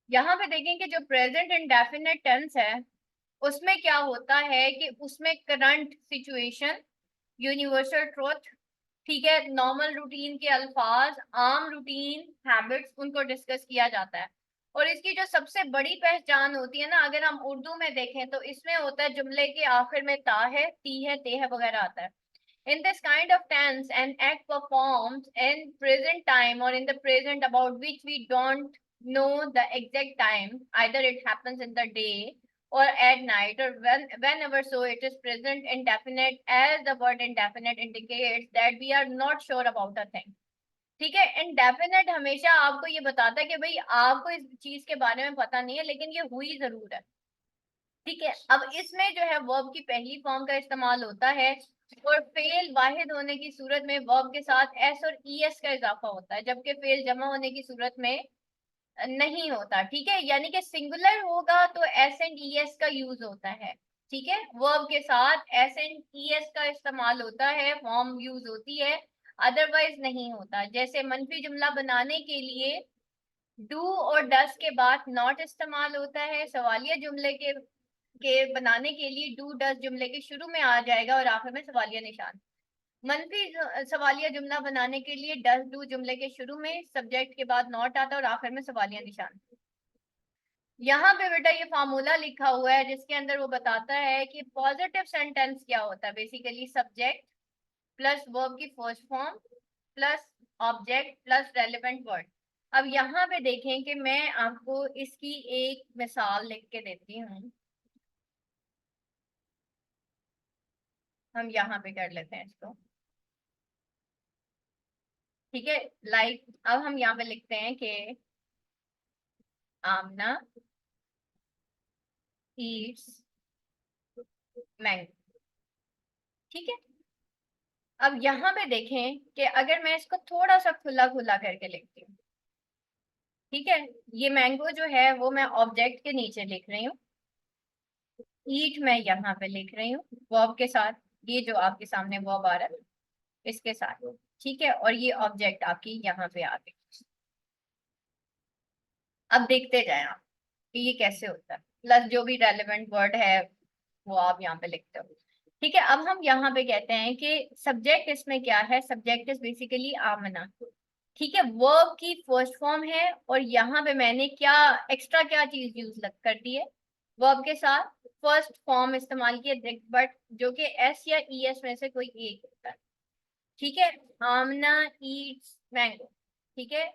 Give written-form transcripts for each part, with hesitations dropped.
यहाँ पे देखें कि जो प्रेजेंट इंडेफिनिट टेंस है उसमें क्या होता है कि उसमें करंट सिचुएशन, यूनिवर्सल ट्रुथ, ठीक है, नॉर्मल रूटीन के अल्फाज, आम रूटीन हैबिट्स, उनको डिस्कस किया जाता है। और इसकी जो सबसे बड़ी पहचान होती है ना, अगर हम उर्दू में देखें तो इसमें होता है जुमले के आखिर में ता है, ती है, ते है वगैरह आता है। In this kind of tense, an act performed in present time or in the present about which we don't know the exact time, either it happens in the day or at night or whenever, so it is present indefinite, as the word indefinite indicates that we are not sure about a thing. ठीक है, indefinite हमेशा आपको ये बताता है कि भाई आपको इस चीज के बारे में पता नहीं है लेकिन ये हुई जरूर है। ठीक है, अब इसमें जो है वर्ब की पहली फॉर्म का इस्तेमाल होता है और फेल वाहिद होने की सूरत में वर्ब के साथ एस और ई एस का इजाफा होता है, जबकि फेल जमा होने की सूरत में नहीं होता। ठीक है, यानी कि सिंगुलर होगा तो एस एंड ई एस का यूज होता है। ठीक है, वर्ब के साथ एस एंड ई एस का इस्तेमाल होता है, फॉर्म यूज होती है, अदरवाइज नहीं होता। जैसे मनफी जुमला बनाने के लिए डू और डस के बाद नॉट इस्तेमाल होता है, सवालिया जुमले के बनाने के लिए डू डस जुमले के शुरू में आ जाएगा और आखिर में सवालिया निशान। मनफी सवालिया जुमला बनाने के लिए डस डू जुमले के शुरू में, सब्जेक्ट के बाद नॉट आता है और आखिर में सवालिया निशान। यहाँ पे बेटा ये फार्मूला लिखा हुआ है जिसके अंदर वो बताता है कि पॉजिटिव सेंटेंस क्या होता है। बेसिकली सब्जेक्ट प्लस वर्ब की first form plus object plus relevant word. अब यहाँ पे देखें कि मैं आपको इसकी एक मिसाल लिख के देती हूँ। हम यहाँ पे कर लेते हैं इसको। ठीक है, लाइक अब हम यहाँ पे लिखते हैं कि आमना ईट्स मैंगो। ठीक है, अब यहाँ पे देखें कि अगर मैं इसको थोड़ा सा खुला खुला करके लिखती हूँ। ठीक है, ये मैंगो जो है वो मैं ऑब्जेक्ट के नीचे लिख रही हूँ, ईट मैं यहाँ पे लिख रही हूँ वर्ब के साथ, ये जो आपके सामने वर्ब आ रहा है इसके साथ। ठीक है, और ये ऑब्जेक्ट आपकी यहाँ पे आ गई। अब देखते जाए आप कि ये कैसे होता है, प्लस जो भी रेलेवेंट वर्ड है वो आप यहाँ पे लिखते हो। ठीक है, अब हम यहाँ पे कहते हैं कि सब्जेक्ट इसमें क्या है, सब्जेक्ट इज बेसिकली आमना। ठीक है, वर्ब की फर्स्ट फॉर्म है और यहाँ पे मैंने क्या एक्स्ट्रा क्या चीज यूज कर दी है, वर्ब के साथ फर्स्ट फॉर्म इस्तेमाल किया, बट जो कि एस या ई एस में से कोई एक होता है। ठीक है, आमना ईट्स मैंगो। ठीक है,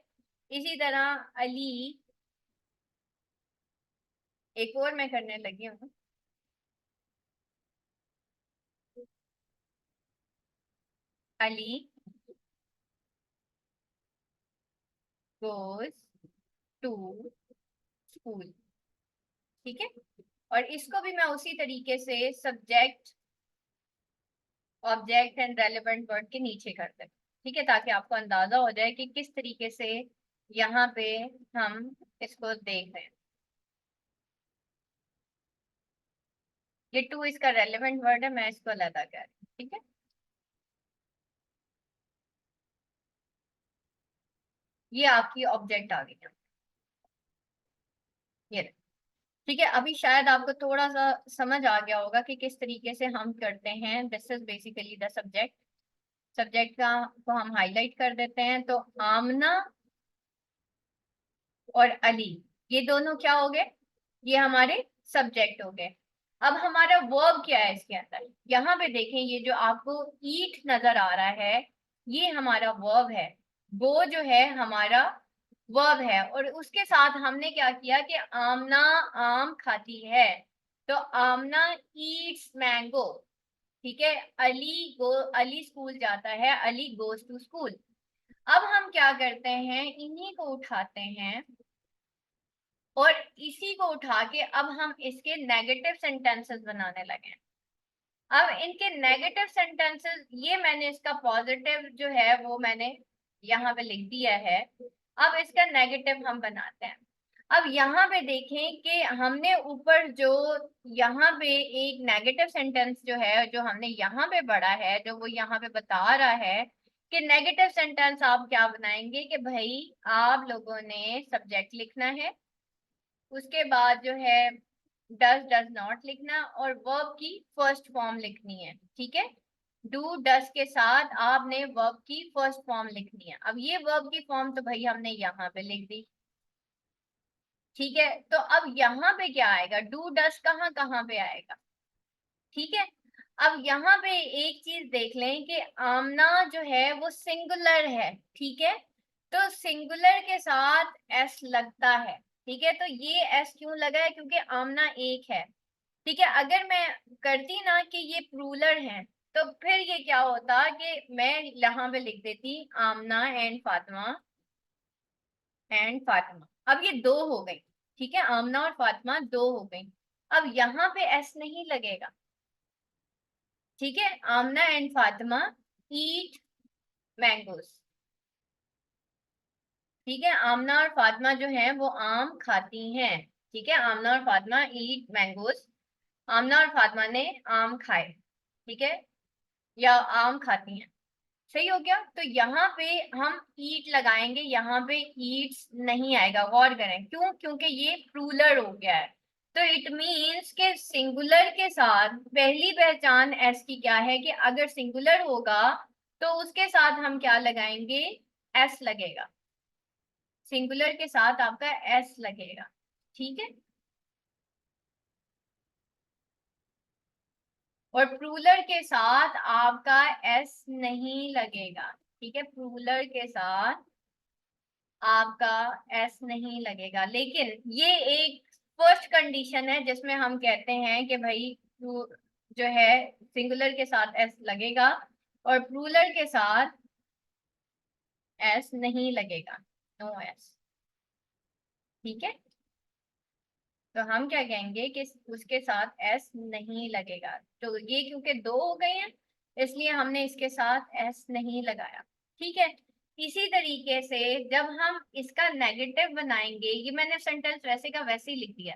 इसी तरह अली, एक और मैं करने लगी हूँ, अली गोज टू स्कूल। ठीक है, और इसको भी मैं उसी तरीके से subject object and relevant word के नीचे कर दें। ठीक है, ताकि आपको अंदाजा हो जाए कि किस तरीके से यहाँ पे हम इसको देख रहे हैं। ये टू इसका रेलेवेंट वर्ड है, मैं इसको अलग कर रही हूँ। ठीक है, ये आपकी ऑब्जेक्ट आ गई है, ये। ठीक है, अभी शायद आपको थोड़ा सा समझ आ गया होगा कि किस तरीके से हम करते हैं। This is basically the subject, subject का को हम हाईलाइट कर देते हैं। तो आमना और अली, ये दोनों क्या हो गए, ये हमारे सब्जेक्ट हो गए। अब हमारा वर्ब क्या है इसके अंदर, यहाँ पे देखें, ये जो आपको ईट नजर आ रहा है ये हमारा वर्ब है, वो जो है हमारा वर्ब है। और उसके साथ हमने क्या किया कि आमना आम खाती है, तो आमना ईट्स मैंगो। ठीक है, अली स्कूल जाता है, अली गोज टू स्कूल। अब हम क्या करते हैं, इन्हीं को उठाते हैं और इसी को उठा के अब हम इसके नेगेटिव सेंटेंसेस बनाने लगे। अब इनके नेगेटिव सेंटेंसेस, ये मैंने इसका पॉजिटिव जो है वो मैंने यहाँ पे लिख दिया है। अब इसका नेगेटिव हम बनाते हैं। अब यहाँ पे देखें कि हमने ऊपर जो यहाँ पे एक नेगेटिव सेंटेंस जो है जो हमने यहाँ पे पढ़ा है, जो वो यहाँ पे बता रहा है कि नेगेटिव सेंटेंस आप क्या बनाएंगे कि भाई आप लोगों ने सब्जेक्ट लिखना है, उसके बाद जो है डज नॉट लिखना और वर्ब की फर्स्ट फॉर्म लिखनी है, ठीक है। डू डस के साथ आपने वर्ब की फर्स्ट फॉर्म लिखनी है। अब ये वर्ब की फॉर्म तो भाई हमने यहाँ पे लिख दी, ठीक है। तो अब यहाँ पे क्या आएगा, डू डस कहाँ कहाँ पे आएगा, ठीक है। अब यहाँ पे एक चीज देख लें कि आमना जो है वो सिंगुलर है, ठीक है। तो सिंगुलर के साथ एस लगता है, ठीक है। तो ये एस क्यों लगा है, क्योंकि आमना एक है, ठीक है। अगर मैं करती ना कि ये प्लूरल है, तो फिर ये क्या होता कि मैं यहाँ पे लिख देती आमना एंड फातिमा। अब ये दो हो गई, ठीक है, आमना और फातिमा दो हो गई। अब यहाँ पे एस नहीं लगेगा, ठीक है। आमना एंड फातिमा ईट मैंगोस, ठीक है। आमना और फातिमा जो है वो आम खाती हैं, ठीक है। आमना और फातिमा ईट मैंगोस, आमना और फातिमा ने आम खाए, ठीक है, या आम खाती हैं, सही हो गया। तो यहाँ पे हम ईट लगाएंगे, यहाँ पे ईट्स नहीं आएगा, गौर करें क्यों, क्योंकि ये प्लूरल हो गया है। तो इट मीन्स के सिंगुलर के साथ पहली पहचान एस की क्या है कि अगर सिंगुलर होगा तो उसके साथ हम क्या लगाएंगे, एस लगेगा, सिंगुलर के साथ आपका एस लगेगा, ठीक है। और प्लूरल के साथ आपका एस नहीं लगेगा, ठीक है। प्लूरल के साथ आपका एस नहीं लगेगा, लेकिन ये एक फर्स्ट कंडीशन है जिसमें हम कहते हैं कि भाई जो है सिंगुलर के साथ एस लगेगा और प्लूरल के साथ एस नहीं लगेगा, नो एस, ठीक है। तो हम क्या कहेंगे कि उसके साथ एस नहीं लगेगा। तो ये क्योंकि दो हो गए हैं इसलिए हमने इसके साथ एस नहीं लगाया, ठीक है। इसी तरीके से जब हम इसका नेगेटिव बनाएंगे, ये मैंने सेंटेंस वैसे का वैसे ही लिख दिया,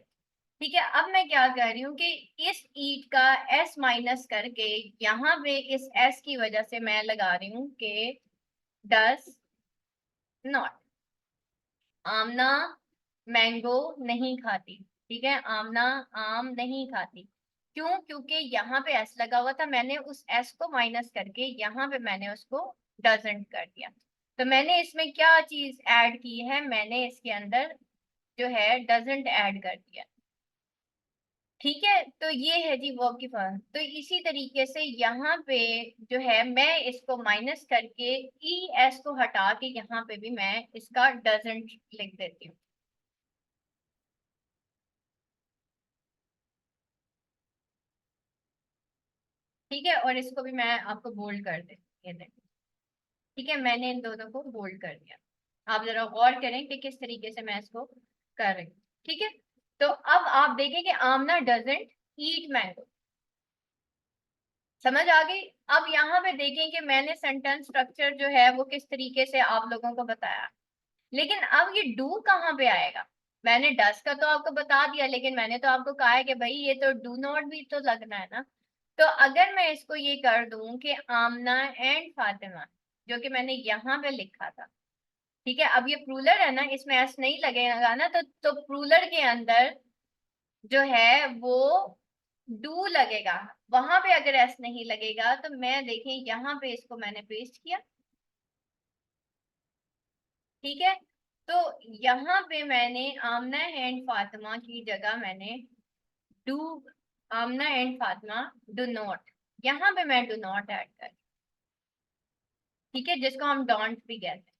ठीक है। अब मैं क्या कर रही हूँ कि इस ईट का एस माइनस करके यहाँ पे इस एस की वजह से मैं लगा रही हूँ कि डस नॉट, आमना मैंगो नहीं खाती, ठीक है। आमना आम नहीं खाती, क्यों, क्योंकि यहाँ पे एस लगा हुआ था, मैंने उस एस को माइनस करके यहाँ पे मैंने उसको डजंट कर दिया। तो मैंने इसमें क्या चीज ऐड की है, मैंने इसके अंदर जो है डजंट ऐड कर दिया, ठीक है। तो ये है जी वर्ब की फॉर्म। तो इसी तरीके से यहाँ पे जो है मैं इसको माइनस करके ई एस को हटा के यहाँ पे भी मैं इसका डजंट लिख देती हूँ, ठीक है। और इसको भी मैं आपको बोल्ड कर देती हूँ, ये देखो, ठीक है। मैंने इन दोनों को बोल्ड कर दिया। आप जरा गौर करें कि किस तरीके से मैं इसको कर रही हूँ, ठीक है। तो अब आप देखें कि आमना डजंट ईट मैंगो, समझ आ गई। अब यहाँ पे देखें कि मैंने सेंटेंस स्ट्रक्चर जो है वो किस तरीके से आप लोगों को बताया, लेकिन अब ये डू कहाँ पे आएगा। मैंने डस का तो आपको बता दिया, लेकिन मैंने तो आपको कहा है कि भाई ये तो डू नॉट भी तो लगना है ना। तो अगर मैं इसको ये कर दूं कि आमना एंड फातिमा, जो कि मैंने यहाँ पे लिखा था, ठीक है। अब ये प्लूरल है ना, इसमें एस नहीं लगेगा ना, तो प्लूरल के अंदर जो है वो डू लगेगा। वहां पे अगर एस नहीं लगेगा तो मैं देखें यहाँ पे इसको मैंने पेस्ट किया, ठीक है। तो यहाँ पे मैंने आमना एंड फातिमा की जगह मैंने do, Amna and Fatima do not, यहाँ पे मैं डू नॉट ऐड कर, ठीक है, जिसको हम डोंट भी कहते हैं,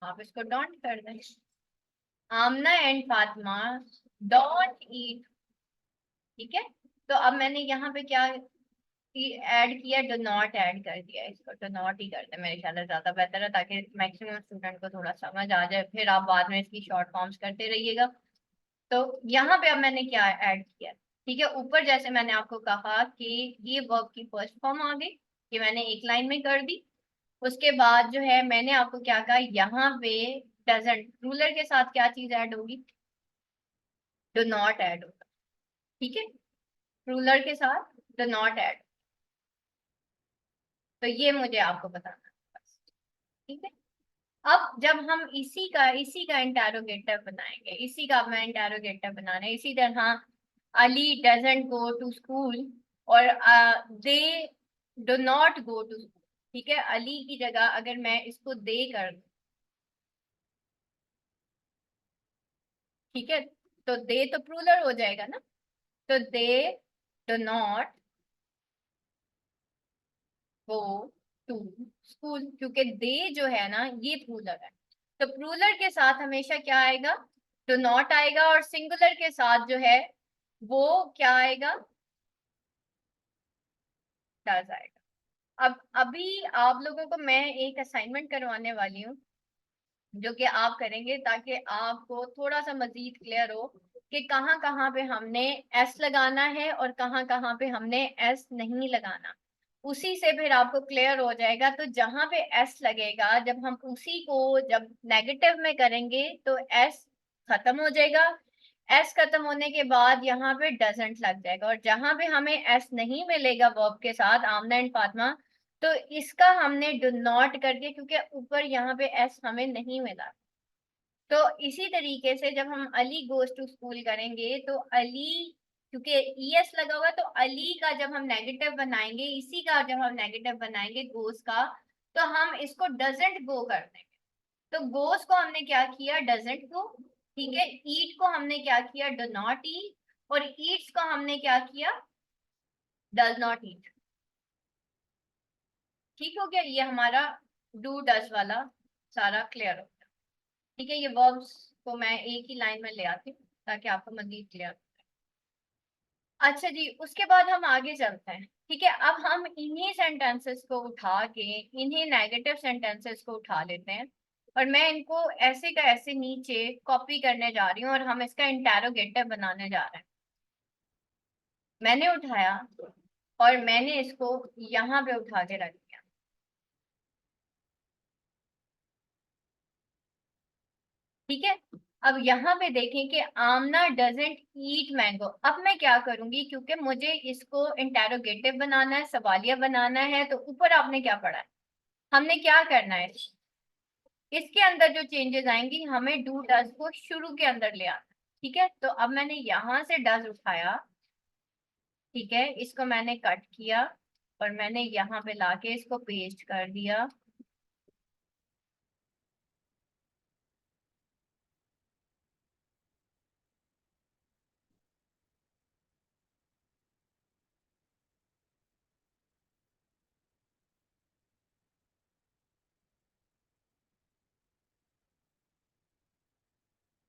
आप इसको डोंट कर दें। आमना एंड फातिमा डोंट ईट, ठीक है। तो अब मैंने यहाँ पे क्या ऐड किया, डू नॉट ऐड कर दिया, इसको डू नॉट ही करते हैं, मेरे ख्याल से ज्यादा बेहतर है, ताकि मैक्सिमम स्टूडेंट को थोड़ा समझ आ जाए, फिर आप बाद में इसकी शॉर्ट फॉर्म्स करते रहिएगा। तो यहाँ पे अब मैंने क्या ऐड किया, ठीक है। ऊपर जैसे मैंने आपको कहा कि ये वर्ब की फर्स्ट फॉर्म आ गई, ये मैंने एक लाइन में कर दी। उसके बाद जो है मैंने आपको क्या कहा, यहाँ पे डजंट रूलर के साथ क्या चीज ऐड होगी, डू नॉट ऐड होगा, ठीक है। रूलर के साथ डू नॉट ऐड, तो ये मुझे आपको बताना है बस, ठीक है। अब जब हम इसी का इंटेरोगेटिव बनाएंगे, इसी का मैं इंटेरोगेटिव बनाना है, इसी तरह Ali doesn't go to school और they do not go to school. ठीक है, अली की जगह अगर मैं इसको दे कर दूं, ठीक है, तो दे तो प्लूरल हो जाएगा ना, तो they do not go to school, क्योंकि दे जो है ना ये प्लूरल है, तो प्लूरल के साथ हमेशा क्या आएगा, डू नॉट आएगा, और सिंगुलर के साथ जो है वो क्या आएगा, डज आएगा। अब अभी आप लोगों को मैं एक असाइनमेंट करवाने वाली हूँ, जो कि आप करेंगे ताकि आपको थोड़ा सा मजीद क्लियर हो कि कहाँ कहाँ पे हमने एस लगाना है और कहाँ कहाँ पे हमने एस नहीं लगाना। उसी से फिर आपको क्लियर हो जाएगा। तो जहां पे एस लगेगा, जब हम उसी को जब नेगेटिव में करेंगे तो एस खत्म हो जाएगा। एस खत्म होने के बाद यहाँ पे डजंट लग जाएगा, और जहां पे हमें एस नहीं मिलेगा वर्ब के साथ, आमना एंड फातिमा, तो इसका हमने डू नॉट कर दिया, क्योंकि ऊपर यहाँ पे एस हमें नहीं मिला। तो इसी तरीके से जब हम अली गोज टू स्कूल करेंगे तो अली, क्योंकि ईएस लगा हुआ, तो अली का जब हम नेगेटिव बनाएंगे, इसी का जब हम नेगेटिव बनाएंगे गोज का, तो हम इसको डजेंट गो कर देंगे। तो गोज को हमने क्या किया, डजेंट गो। ठीक है, ईट को हमने क्या किया, डू नॉट ईट, और ईट्स को हमने क्या किया, डज नॉट ईट। ठीक हो गया, ये हमारा डू डज वाला सारा क्लियर हो गया। ठीक है, ये वर्ब्स को मैं एक ही लाइन में ले आती हूँ ताकि आपको मजीद क्लियर। अच्छा जी, उसके बाद हम आगे चलते हैं। ठीक है, अब हम इन्हीं सेंटेंसेस को उठा के, इन्हीं नेगेटिव सेंटेंसेस को उठा लेते हैं, और मैं इनको ऐसे का ऐसे नीचे कॉपी करने जा रही हूँ, और हम इसका इंटेरोगेटिव बनाने जा रहे हैं। मैंने उठाया और मैंने इसको यहाँ पे उठा के रख दिया। ठीक है, अब यहाँ पे देखें कि आमना डजेंट ईट मैंगो। अब मैं क्या करूंगी, क्योंकि मुझे इसको इंटेरोगेटिव बनाना है, सवालिया बनाना है, तो ऊपर आपने क्या पढ़ा है, हमने क्या करना है, इसके अंदर जो चेंजेस आएंगी हमें डू डज को शुरू के अंदर ले आना। ठीक है, तो अब मैंने यहां से डज उठाया, ठीक है, इसको मैंने कट किया और मैंने यहाँ पे लाके इसको पेस्ट कर दिया।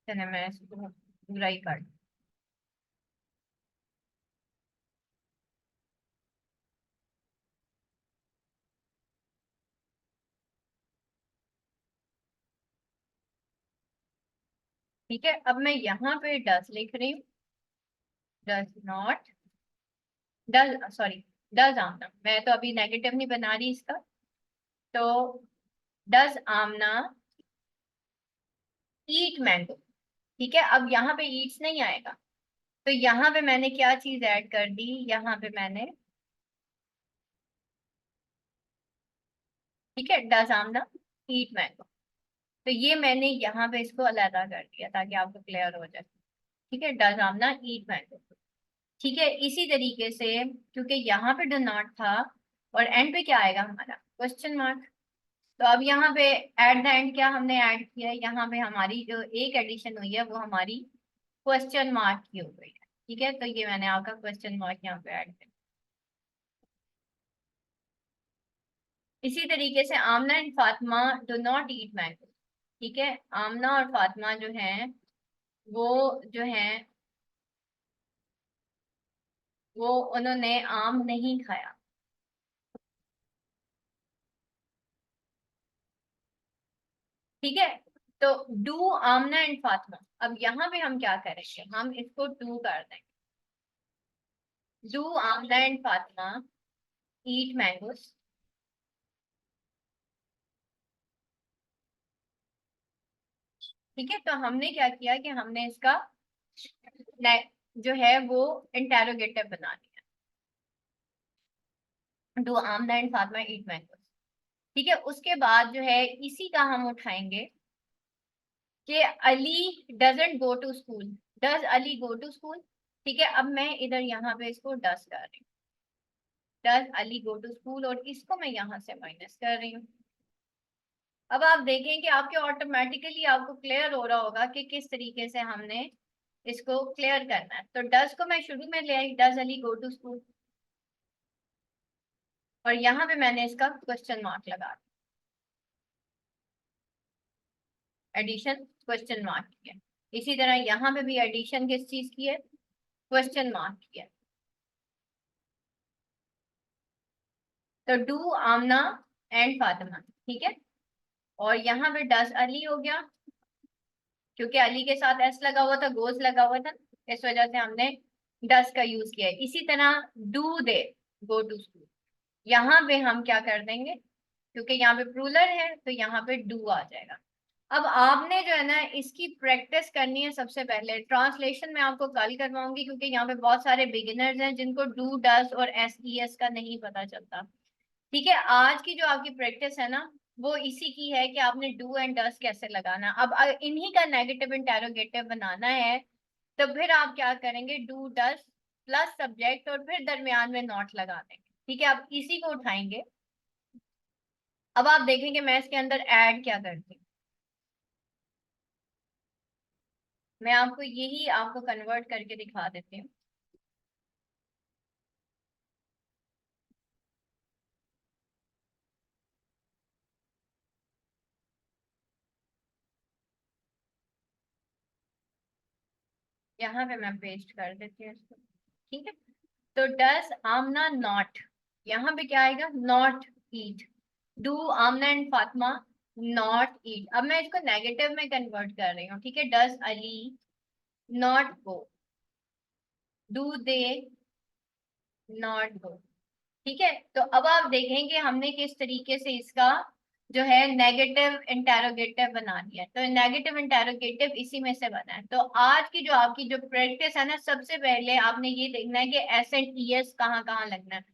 चलिए मैं इसको पूरा ही कर, ठीक है, अब मैं यहाँ पे डज लिख रही हूँ, does not, does sorry, does Aamna, मैं तो अभी नेगेटिव नहीं बना रही इसका, तो डज आमना ईट मैंगो। ठीक है, अब यहाँ पे ईट्स नहीं आएगा, तो यहाँ पे मैंने क्या चीज ऐड कर दी, यहाँ पे मैंने, ठीक है, डज आमना ईट मैंगो, तो ये मैंने यहाँ पे इसको अलहदा कर दिया ताकि आपको क्लियर हो जाए। ठीक है, डज आमना ईट मैंगो। ठीक है, इसी तरीके से क्योंकि यहाँ पे डू नॉट था और एंड पे क्या आएगा हमारा, क्वेश्चन मार्क, तो अब यहाँ पे एट द एंड क्या हमने ऐड किया है, यहाँ पे हमारी जो एक एडिशन हुई है वो हमारी क्वेश्चन मार्क की हो गई है। ठीक है, तो ये मैंने आपका क्वेश्चन मार्क यहाँ पे ऐड किया। इसी तरीके से Aamna and Fatima do not eat mango. ठीक है, आमना और फातिमा जो हैं वो जो हैं वो उन्होंने आम नहीं खाया। ठीक है, तो डू आमना एंड फातिमा, अब यहाँ पे हम क्या करेंगे, हम इसको डू कर देंगे, do Amna and Fatima eat mangoes. ठीक है, तो हमने क्या किया कि हमने इसका जो है वो इंटेरोगेटिव बना दिया, do Amna and Fatima eat mangoes. ठीक है, उसके बाद जो है इसी का हम उठाएंगे कि Ali doesn't go to school, does Ali go to school. ठीक है, अब मैं इधर यहाँ पे इसको डज कर रही हूँ, does Ali go to school, और इसको मैं यहाँ से माइनस कर रही हूँ। अब आप देखें कि आपके ऑटोमेटिकली आपको क्लियर हो रहा होगा कि किस तरीके से हमने इसको क्लियर करना है। तो डज को मैं शुरू में ले आई, does Ali go to school, और यहाँ पे मैंने इसका क्वेश्चन मार्क लगा दिया, एडिशन क्वेश्चन मार्क किया। इसी तरह यहाँ पे भी एडिशन किस चीज की है, क्वेश्चन मार्क किया। तो डू आमना एंड फातिमा, ठीक है, और यहाँ पे डस अली हो गया, क्योंकि अली के साथ एस लगा हुआ था, गोज लगा हुआ था, इस वजह से हमने डस का यूज किया है। इसी तरह do they go to school, यहाँ पे हम क्या कर देंगे, क्योंकि यहाँ पे प्लूरल है तो यहाँ पे डू आ जाएगा। अब आपने जो है ना इसकी प्रैक्टिस करनी है। सबसे पहले ट्रांसलेशन में आपको कल करवाऊंगी, क्योंकि यहाँ पे बहुत सारे बिगिनर्स हैं जिनको डू डस और एस ई एस का नहीं पता चलता। ठीक है, आज की जो आपकी प्रैक्टिस है ना वो इसी की है कि आपने डू एंड डस कैसे लगाना। अब इन्हीं का नेगेटिव इंटेरोगेटिव बनाना है, तो फिर आप क्या करेंगे, डू डस प्लस सब्जेक्ट और फिर दरमियान में नॉट लगा देंगे। ठीक है, आप इसी को उठाएंगे। अब आप देखेंगे मैं इसके अंदर ऐड क्या करती हूँ, मैं आपको यही आपको कन्वर्ट करके दिखा देती हूँ। यहाँ पे मैं पेस्ट कर देती हूँ इसको। ठीक है, तो डस आमना नॉट, यहाँ पे क्या आएगा, not eat. Do Amna and Fatima not eat. अब मैं इसको नेगेटिव में कन्वर्ट कर रही हूँ। ठीक है, does Ali not go, do they not go. ठीक है, तो अब आप देखेंगे हमने किस तरीके से इसका जो है नेगेटिव इंटेरोगेटिव बना दिया। तो नेगेटिव इंटेरोगेटिव इसी में से बना है। तो आज की जो आपकी जो प्रैक्टिस है ना, सबसे पहले आपने ये देखना है कि एस एंड ई एस कहाँ कहाँ लगना है।